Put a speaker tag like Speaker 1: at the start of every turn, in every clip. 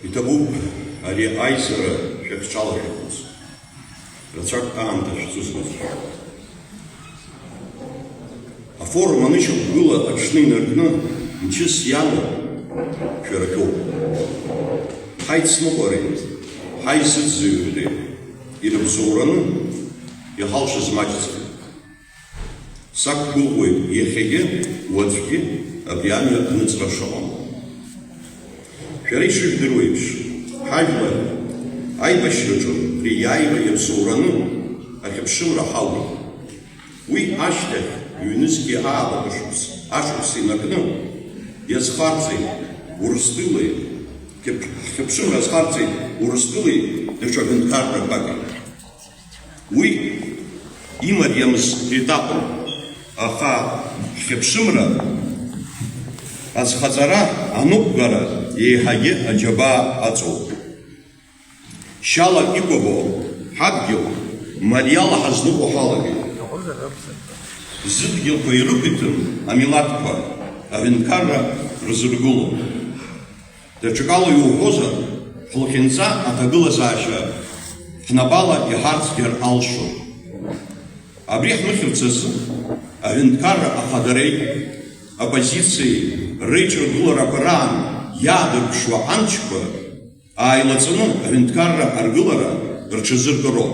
Speaker 1: Иҭабуп ари аизара шәахьҿалашәахоз. Рацәак аамҭа шәзызуз. Афорум анышьақәгыла аҽны инаркны мчыс иамоу шәара шәоуп. Ҳаицныҟәареи, ҳаизыӡырҩреи ирыбзоураны иҳалшаз маҷӡам. Сақәгәыӷуеит иахьагьы, уаҵәгьы абри амҩа аныҵра шыҟам. Шәара ишыжәдыруа еиԥш, ҳажәлар аибашьраҿы иааира иабзоураны ахьыԥшымра ҳалгеит. Уи ашьҭахь ҩнызқьи аабатәи ашықәс инаркны иазхарҵеит Урыстәылеи, ҳхьыԥшымра азхарҵеит Урыстәылеи даҽа ҳәынҭқаррақәаки. Уи имариамыз етапын, аха ҳхьыԥшымра азхаҵара аныҟәгара еиҳагьы аџьабаа аҵоуп. Шьала икәабо ҳадгьыл мариала ҳазныҟәо ҳалагеит. Зыдгьылқәа ирықәиҭым амилаҭқәа аҳәынҭқарра рзыргылом. Даҽакала иуҳәозар, ҳлахьынҵа аҭагылазаашьа ҳнапала иҳарцгьар алшон. Абри ҳмыхьырц азы аҳәынҭқарра ахадареи, апозициеи реиҿыргыларақәа раан иаадырԥшуа амчқәа ааилаҵаны аҳәынҭқарра аргылара рҽазыркыроуп.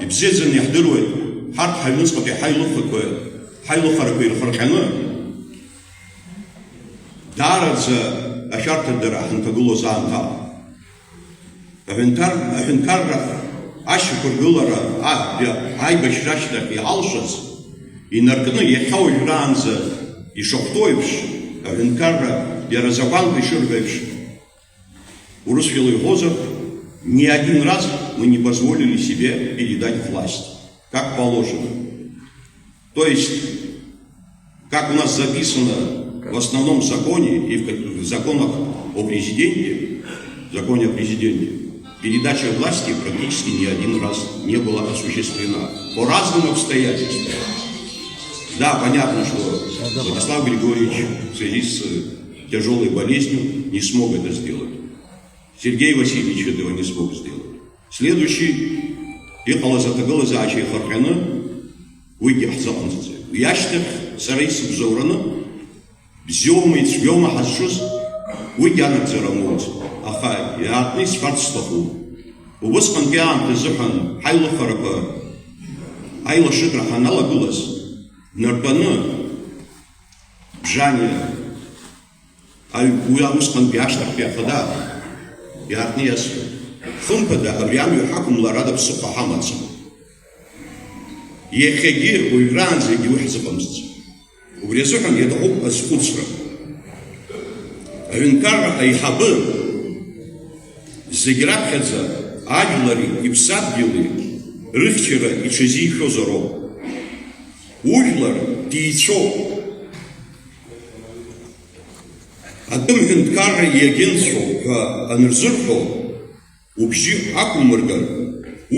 Speaker 1: Ибзиаӡаны иаҳдыруеит ҳарҭ ҳаҩнуҵҟатәи ҳаилыхарақәа ирхырҟьаны даараӡа ашәарҭадара ҳанҭагылоз аамҭала. Аҳәынҭқарра ашьақәыргылара аибашьра ашьҭахь иҳалшаз инаркны иахьа уажәраанӡа ишахәҭоу еиԥш, аҳәынҭқарра иара закәанқәа ишырҳәо еиԥш, урысшәала иҳәозар, ни один раз мы не позволили себе передать власть, как положено. То есть, как у нас записано в основном законе и в законах о президенте, законе о президенте, передача власти практически ни один раз не была осуществлена. По разным обстоятельствам. Да, понятно, что Владислав Григорьевич в связи с тяжелой болезнью не смог это сделать. Сергей Васильевич этого не смог сделать. Следующий иҟалаз харханы уигьы ҳзыҟамҵаӡеит. Уи ашьҭахь сара исыбзоураны бзиоума ицәгьоума ҳазшыз уигьы анагӡара амоуӡом. Аха иаартны исҳәарц сҭахуп. Убысҟантәи аамҭа азыҳәан ҳаилыхарақәа аилашыҟра ҳаналагылаз днартәаны бжание уи усҟантәи ашьҭахьтәи ахада иаартны иасҳәоит. Хымԥада абри амҩа ҳақәымларада ԥсыхәа ҳамаӡам. Иахьагьы уажәраанӡагьы уи ҳзыҟамҵаӡом. Убри азыҳәан иаҭахуп азхәыцра. Аҳәынҭқарра аиҳабы зегь раԥхьаӡа ажәлари иԥсадгьыли рыхьчара иҽазишәозароуп. Ужәлар дицәоуп. Атәым ҳәынҭқарра иагьынцәоуп ҳәа анырзырҳәо, убжьы ақәумыргар,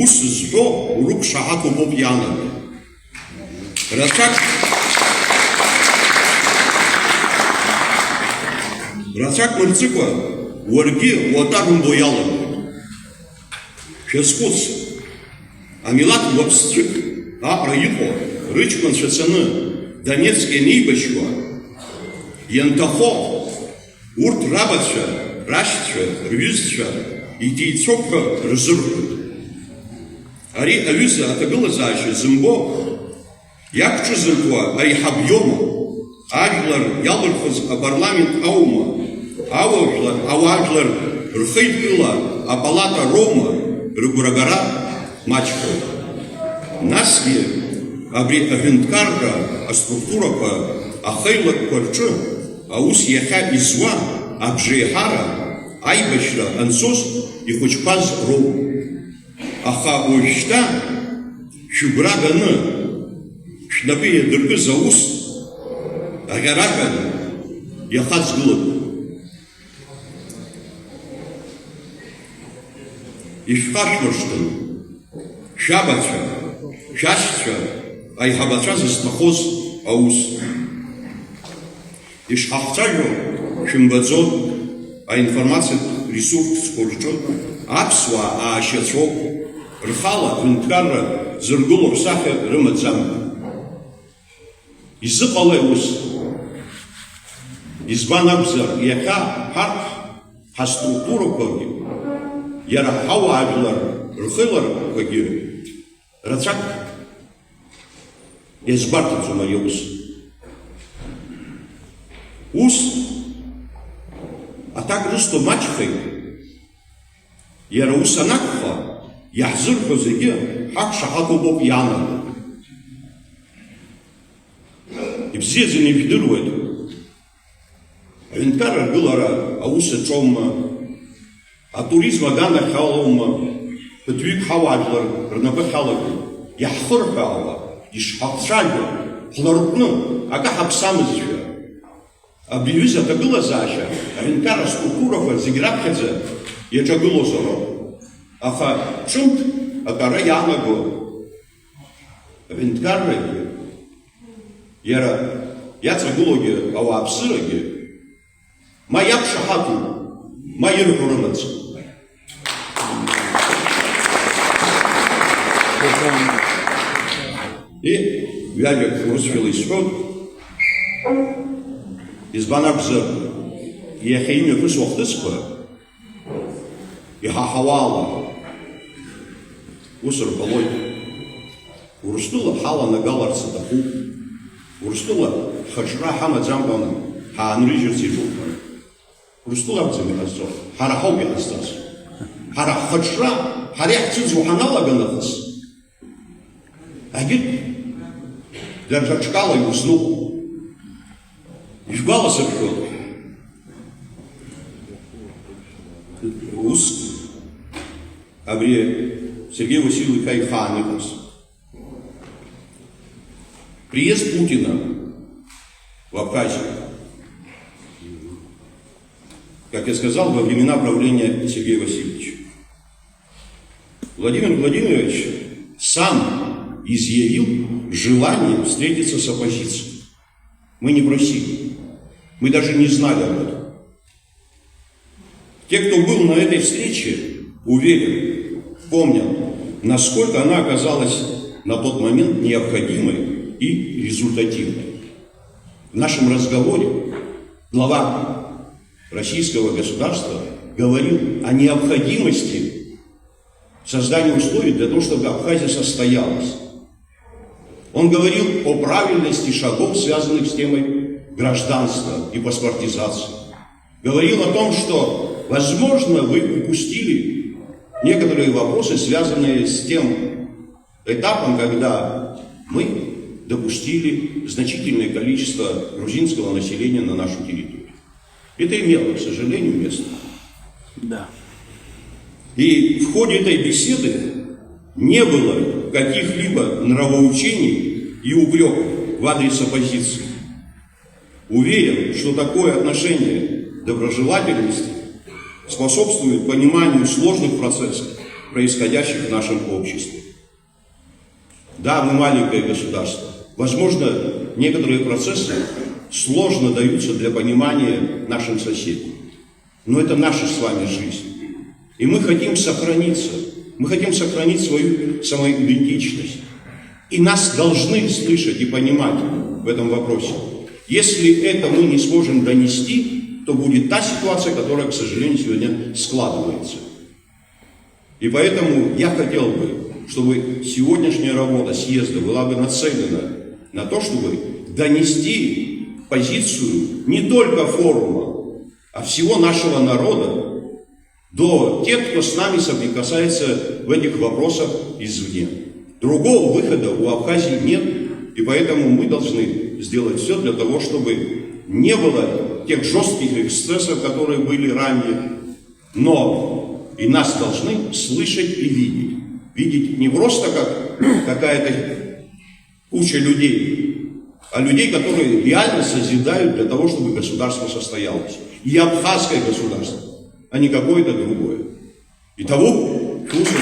Speaker 1: ус зҳәо урықәшаҳаҭуп ауп иаанаго. Рацәак мырҵыкәа, уаргьы уатәарумбо иалагоит. Шәазхәыц, амилаҭ уаԥсҵәык аҟара иҟоу рыҷкәынцәа цаны Донецк ианеибашьуа, ианҭахо урҭ рабацәа, рашьцәа, рҩызцәа идеицәоуп ҳәа рзырҳәоит. Ари аҩыза аҭагылазаашьа зымбо иақәҿызыртәуа аиҳаб иоума, ажәлар иалырхыз апарламент аума, ауаажәлар рхеидкыла апалата роума, рыгәрагара маҷхоуп. Насгьы абри аҳәынҭқарра аструктурақәа ахеилакқәа рҿы аус иахьа изуа абжеиҳара, аибашьра анцоз ихәыҷқәаз роуп. Аха уажәшьҭа шәыгәра ганы шәнапы иадыркыз аус аӷьараҳәа иахаҵгылоуп. Ишәхашәмыршҭын, шәабацәа, шәашьцәа, аиҳабацәа зызҭахоз аус. Ишҳахцәажәо шәымбаӡо, аинформациатә ресурсқәа рҿы аԥсуаа аашьацәоуп, рхала ҳәынҭқарра зыргыло рсахьа рымаӡамкәа. Изыҟалеи ус? Избан акәзар, иахьа ҳарҭ ҳаструктурақәагьы, иара ҳауаажәлар рхыларқәагьы рацәак иазгәарҭаӡом ари аус. Ус аҭак рысҭо маҷхеит, иара ус анакәха, иаҳзырҳәо зегьы ҳақәшаҳаҭуп ауп иаанаго. Ибзиаӡаны ижәдыруеит, аҳәынҭқарра ргылара аус аҿоума, атуризм аганахь алоума, ԥыҭҩык ҳауаажәлар рнапы ахьалаго, иаҳхырҳәаауа, ишҳацәажәо, ҳларҟәны акы ҳаԥсамызшәа, абри аҩыза аҭагылазаашьа аҳәынҭқарра структурақәа зегь раԥхьаӡа иаҿагылозароуп. Аха ҿымҭ акара иаанаго аҳәынҭқаррагьы, иара иаҵагылогьы ауааԥсырагьы, ма иақәшаҳаҭу, ма ирҳәо рымаӡам. Ҩажәак урысшәала исҳәоит, избан акәзар, иахьа имҩаԥысуа ахҭысқәа иҳаҳауа ала ус рҳәалоит. Урыстәыла ҳаланагаларц аҭахуп, Урыстәыла ҳхаҿра ҳамаӡамкәан ҳаанрыжьырц иҿуп. Урыстәыла акәӡам иҟазҵо, ҳара ҳауп иҟазҵаз. Ҳара ҳхаҿра, ҳара иаҳцәыӡуа ҳаналага нахыс, агьырҭ дара иузнуп. Ишәгәаласыршәоит, ус абри Сергей Васильевич ихаан иҟаз. Приезд Путина в Абхазию, как я сказал, во времена правления Сергея Васильевича. Владимир Владимирович сам изъявил желание встретиться с оппозицией. Мы не просили, мы даже не знали об этом. Те, кто был на этой встрече, уверен, помнят, насколько она оказалась на тот момент необходимой и результативной. В нашем разговоре глава российского государства говорил о необходимости создания условий для того, чтобы Абхазия состоялась. Он говорил о правильности шагов, связанных с темой гражданства и паспортизации. Говорил о том, что, возможно, вы упустили некоторые вопросы, связанные с тем этапом, когда мы допустили значительное количество грузинского населения на нашу территорию. Это имело, к сожалению, место.
Speaker 2: Да.
Speaker 1: И в ходе этой беседы не было каких-либо нравоучений и упреков в адрес оппозиции. Уверен, что такое отношение доброжелательности способствует пониманию сложных процессов, происходящих в нашем обществе. Да, мы маленькое государство. Возможно, некоторые процессы сложно даются для понимания нашим соседям. Но это наша с вами жизнь. И мы хотим сохраниться. Мы хотим сохранить свою самоидентичность. И нас должны слышать и понимать в этом вопросе. Если это мы не сможем донести, то будет та ситуация, которая, к сожалению, сегодня складывается. И поэтому я хотел бы, чтобы сегодняшняя работа съезда была бы нацелена на то, чтобы донести позицию не только форума, а всего нашего народа до тех, кто с нами соприкасается в этих вопросах извне. Другого выхода у Абхазии нет, и поэтому мы должны сделать все для того, чтобы не было тех жестких эксцессов, которые были ранее, но и нас должны слышать и видеть. Видеть не просто как какая-то куча людей, а людей, которые реально созидают для того, чтобы государство состоялось. И абхазское государство, а не какое-то другое. Итого, слушаю.